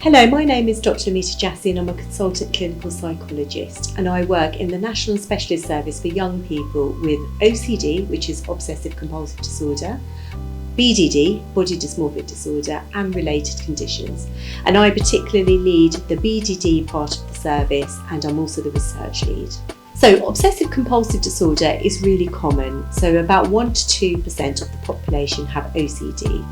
Hello, my name is Dr. Amita Jassi and I'm a consultant clinical psychologist, and I work in the National Specialist Service for young people with OCD, which is Obsessive Compulsive Disorder, BDD, Body Dysmorphic Disorder, and related conditions. And I particularly lead the BDD part of the service, and I'm also the research lead. So Obsessive Compulsive Disorder is really common. So about 1 to 2% of the population have OCD.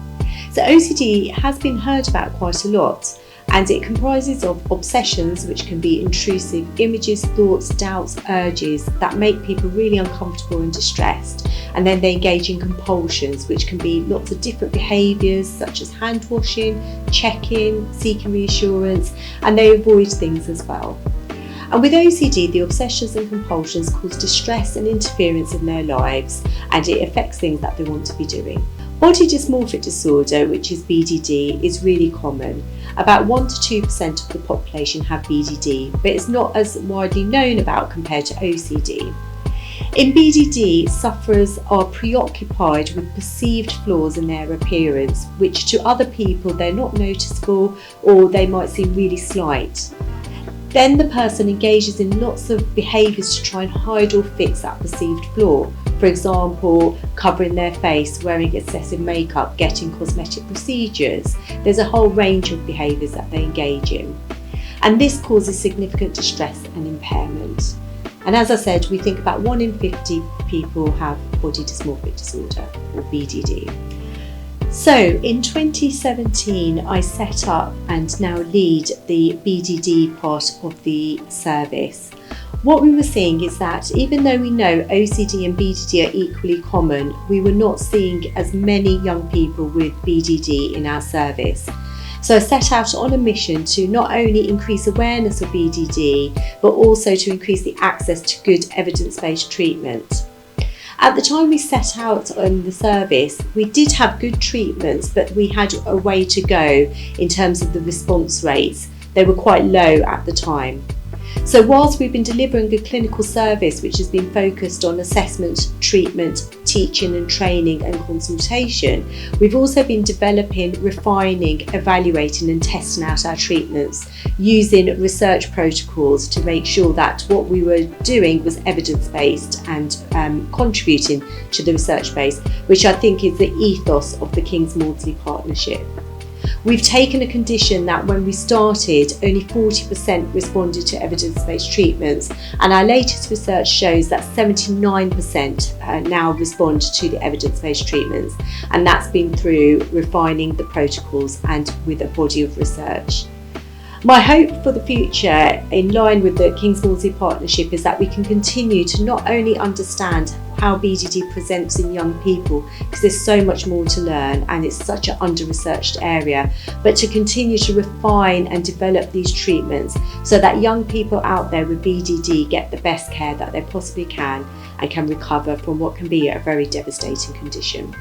So OCD has been heard about quite a lot, and it comprises of obsessions, which can be intrusive images, thoughts, doubts, urges that make people really uncomfortable and distressed. And then they engage in compulsions, which can be lots of different behaviours such as hand washing, checking, seeking reassurance, and they avoid things as well. And with OCD, the obsessions and compulsions cause distress and interference in their lives, and it affects things that they want to be doing. Body Dysmorphic Disorder, which is BDD, is really common. About 1 to 2% of the population have BDD, but it's not as widely known about compared to OCD. In BDD, sufferers are preoccupied with perceived flaws in their appearance, which to other people they're not noticeable or they might seem really slight. Then the person engages in lots of behaviours to try and hide or fix that perceived flaw. For example, covering their face, wearing excessive makeup, getting cosmetic procedures. There's a whole range of behaviours that they engage in. And this causes significant distress and impairment. And as I said, we think about 1 in 50 people have body dysmorphic disorder, or BDD. So in 2017, I set up and now lead the BDD part of the service. What we were seeing is that even though we know OCD and BDD are equally common, we were not seeing as many young people with BDD in our service. So I set out on a mission to not only increase awareness of BDD, but also to increase the access to good evidence-based treatment. At the time we set out on the service, we did have good treatments, but we had a way to go in terms of the response rates. They were quite low at the time. So whilst we've been delivering a clinical service which has been focused on assessment, treatment, teaching and training and consultation, we've also been developing, refining, evaluating and testing out our treatments using research protocols to make sure that what we were doing was evidence-based and contributing to the research base, which I think is the ethos of the King's Maudsley Partnership. We've taken a condition that when we started, only 40% responded to evidence-based treatments, and our latest research shows that 79% now respond to the evidence-based treatments, and that's been through refining the protocols and with a body of research. My hope for the future, in line with the King's Maudsley Partnership, is that we can continue to not only understand how BDD presents in young people, because there's so much more to learn and it's such an under-researched area, but to continue to refine and develop these treatments so that young people out there with BDD get the best care that they possibly can and can recover from what can be a very devastating condition.